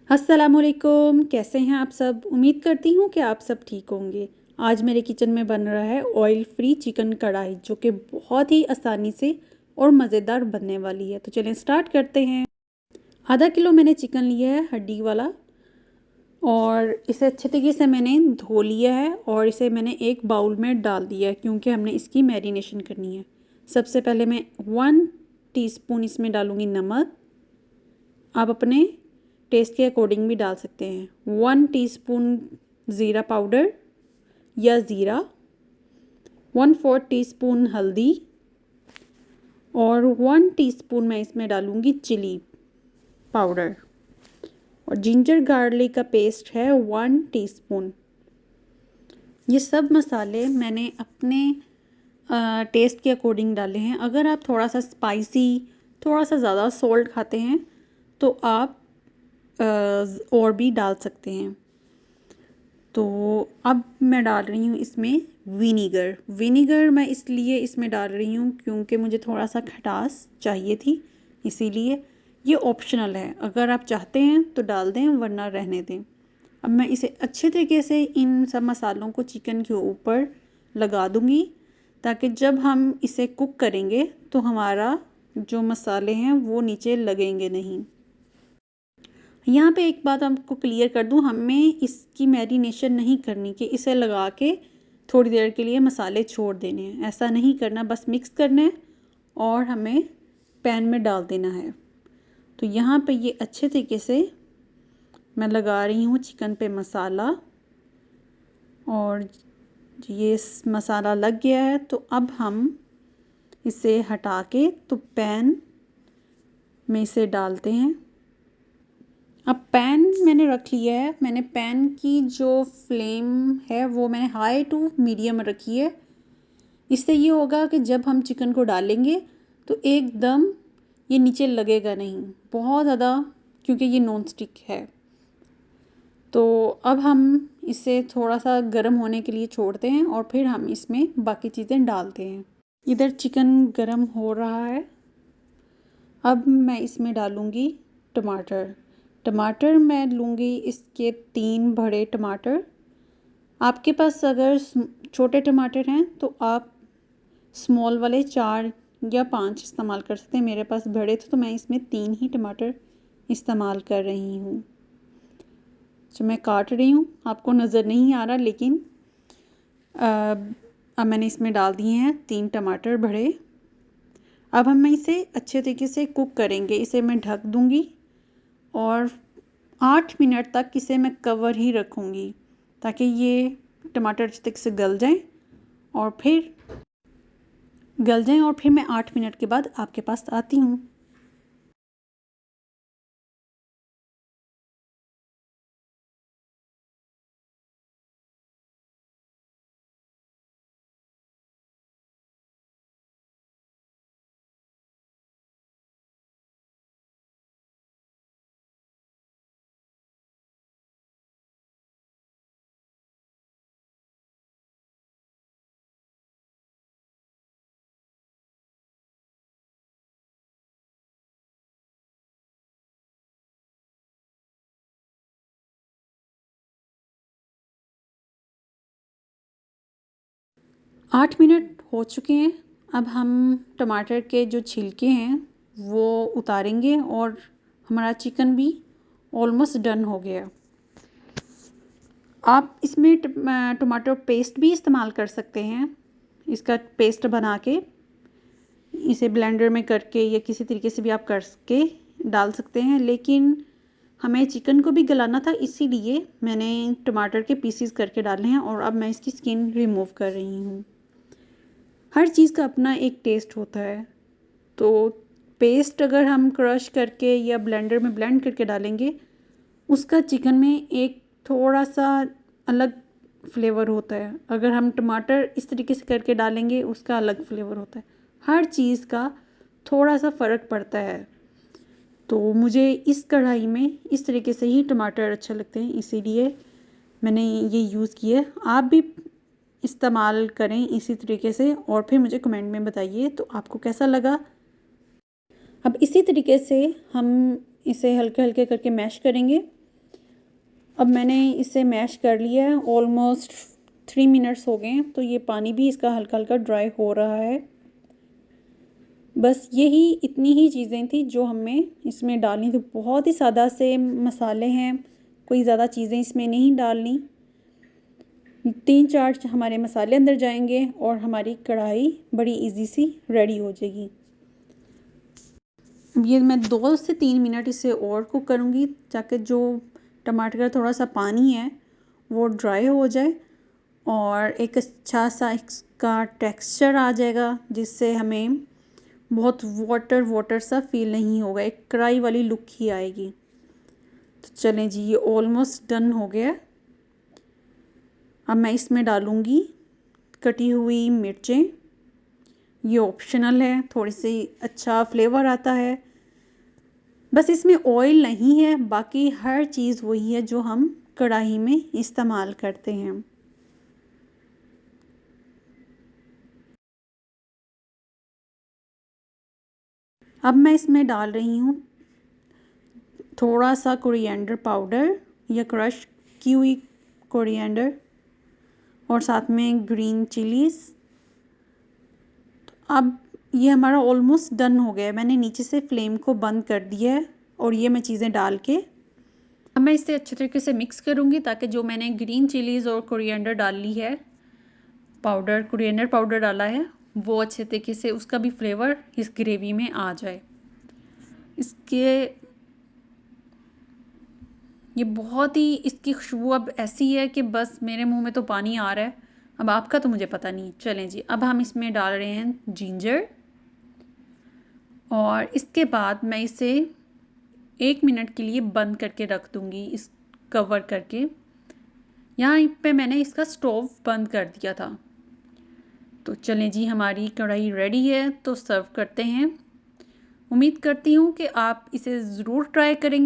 अस्सलामुअलैकुम, कैसे हैं आप सब। उम्मीद करती हूँ कि आप सब ठीक होंगे। आज मेरे किचन में बन रहा है ऑयल फ्री चिकन कढ़ाई, जो कि बहुत ही आसानी से और मज़ेदार बनने वाली है। तो चलें स्टार्ट करते हैं। आधा किलो मैंने चिकन लिया है हड्डी वाला, और इसे अच्छे तरीके से मैंने धो लिया है और इसे मैंने एक बाउल में डाल दिया है, क्योंकि हमने इसकी मैरिनेशन करनी है। सबसे पहले मैं 1 टीस्पून इसमें डालूँगी नमक। आप अपने टेस्ट के अकॉर्डिंग भी डाल सकते हैं। 1 टीस्पून ज़ीरा पाउडर या ज़ीरा, 1/4 टीस्पून हल्दी, और 1 टीस्पून मैं इसमें डालूँगी चिली पाउडर, और जिंजर गार्लिक का पेस्ट है 1 टीस्पून। ये सब मसाले मैंने अपने टेस्ट के अकॉर्डिंग डाले हैं। अगर आप थोड़ा सा स्पाइसी, थोड़ा सा ज़्यादा सॉल्ट खाते हैं तो आप और भी डाल सकते हैं। तो अब मैं डाल रही हूँ इसमें विनीगर मैं इसलिए इसमें डाल रही हूँ क्योंकि मुझे थोड़ा सा खटास चाहिए थी, इसीलिए। ये ऑप्शनल है, अगर आप चाहते हैं तो डाल दें वरना रहने दें। अब मैं इसे अच्छे तरीके से इन सब मसालों को चिकन के ऊपर लगा दूँगी, ताकि जब हम इसे कुक करेंगे तो हमारा जो मसाले हैं वो नीचे लगेंगे नहीं। यहाँ पे एक बात आपको क्लियर कर दूँ, हमें इसकी मैरिनेशन नहीं करनी कि इसे लगा के थोड़ी देर के लिए मसाले छोड़ देने हैं। ऐसा नहीं करना, बस मिक्स करना है और हमें पैन में डाल देना है। तो यहाँ पे ये अच्छे तरीके से मैं लगा रही हूँ चिकन पे मसाला, और ये मसाला लग गया है। तो अब हम इसे हटा के तो पैन में इसे डालते हैं। अब पैन मैंने रख लिया है। मैंने पैन की जो फ्लेम है वो मैंने हाई टू मीडियम रखी है। इससे ये होगा कि जब हम चिकन को डालेंगे तो एकदम ये नीचे लगेगा नहीं बहुत ज़्यादा, क्योंकि ये नॉन स्टिक है। तो अब हम इसे थोड़ा सा गर्म होने के लिए छोड़ते हैं और फिर हम इसमें बाकी चीज़ें डालते हैं। इधर चिकन गर्म हो रहा है। अब मैं इसमें डालूँगी टमाटर मैं लूँगी इसके 3 बड़े टमाटर। आपके पास अगर छोटे टमाटर हैं तो आप स्मॉल वाले 4 या 5 इस्तेमाल कर सकते हैं। मेरे पास बड़े थे तो मैं इसमें 3 ही टमाटर इस्तेमाल कर रही हूँ। जो मैं काट रही हूँ आपको नज़र नहीं आ रहा, लेकिन अब मैंने इसमें डाल दिए हैं 3 टमाटर बड़े। अब हम इसे अच्छे तरीके से कुक करेंगे। इसे मैं ढक दूँगी और 8 मिनट तक इसे मैं कवर ही रखूँगी, ताकि ये टमाटर अच्छे तरीके से गल जाएं, और फिर मैं 8 मिनट के बाद आपके पास आती हूँ। आठ मिनट हो चुके हैं। अब हम टमाटर के जो छिलके हैं वो उतारेंगे, और हमारा चिकन भी ऑलमोस्ट डन हो गया। आप इसमें टमाटो पेस्ट भी इस्तेमाल कर सकते हैं। इसका पेस्ट बना के इसे ब्लेंडर में करके या किसी तरीके से भी आप करके डाल सकते हैं, लेकिन हमें चिकन को भी गलाना था, इसीलिए मैंने टमाटर के पीसीज करके डाले हैं। और अब मैं इसकी स्किन रिमूव कर रही हूँ। हर चीज़ का अपना एक टेस्ट होता है, तो पेस्ट अगर हम क्रश करके या ब्लेंडर में ब्लेंड करके डालेंगे, उसका चिकन में एक थोड़ा सा अलग फ्लेवर होता है। अगर हम टमाटर इस तरीके से करके डालेंगे, उसका अलग फ्लेवर होता है। हर चीज़ का थोड़ा सा फ़र्क पड़ता है। तो मुझे इस कढ़ाई में इस तरीके से ही टमाटर अच्छे लगते हैं, इसीलिए मैंने ये यूज़ किया। आप भी इस्तेमाल करें इसी तरीके से, और फिर मुझे कमेंट में बताइए तो आपको कैसा लगा। अब इसी तरीके से हम इसे हल्के हल्के करके मैश करेंगे, अब मैंने इसे मैश कर लिया है, ऑलमोस्ट 3 मिनट्स हो गए हैं, तो ये पानी भी इसका हल्का हल्का ड्राई हो रहा है। बस यही इतनी ही चीज़ें थी जो हमें इसमें डालनी थी। बहुत ही सादा से मसाले हैं, कोई ज़्यादा चीज़ें इसमें नहीं डालनी। 3-4 हमारे मसाले अंदर जाएंगे और हमारी कढ़ाई बड़ी इजी सी रेडी हो जाएगी। ये मैं 2 से 3 मिनट इसे और कुक करूँगी ताकि जो टमाटर का थोड़ा सा पानी है वो ड्राई हो जाए और एक अच्छा सा इसका टेक्सचर आ जाएगा, जिससे हमें बहुत वाटर सा फील नहीं होगा, एक कढ़ाई वाली लुक ही आएगी। तो चलें जी, ये ऑलमोस्ट डन हो गया। अब मैं इसमें डालूँगी कटी हुई मिर्चें। ये ऑप्शनल है, थोड़ी सी अच्छा फ्लेवर आता है। बस इसमें ऑयल नहीं है, बाकी हर चीज़ वही है जो हम कढ़ाई में इस्तेमाल करते हैं। अब मैं इसमें डाल रही हूँ थोड़ा सा कोरिएंडर पाउडर या क्रश की हुई कोरिएंडर और साथ में ग्रीन चिलीज़। अब ये हमारा ऑलमोस्ट डन हो गया है। मैंने नीचे से फ्लेम को बंद कर दिया है और ये मैं चीज़ें डाल के अब मैं इसे अच्छे तरीके से मिक्स करूँगी ताकि जो मैंने ग्रीन चिलीज़ और कोरिएंडर डाल ली है, पाउडर कोरिएंडर पाउडर डाला है, वो अच्छे तरीके से उसका भी फ्लेवर इस ग्रेवी में आ जाए। ये बहुत ही इसकी खुशबू अब ऐसी है कि बस मेरे मुंह में तो पानी आ रहा है। अब आपका तो मुझे पता नहीं। चलें जी, अब हम इसमें डाल रहे हैं जिंजर और इसके बाद मैं इसे 1 मिनट के लिए बंद करके रख दूँगी, इस कवर करके। यहाँ पे मैंने इसका स्टोव बंद कर दिया था। तो चलें जी, हमारी कढ़ाई रेडी है, तो सर्व करते हैं। उम्मीद करती हूँ कि आप इसे ज़रूर ट्राई करेंगे।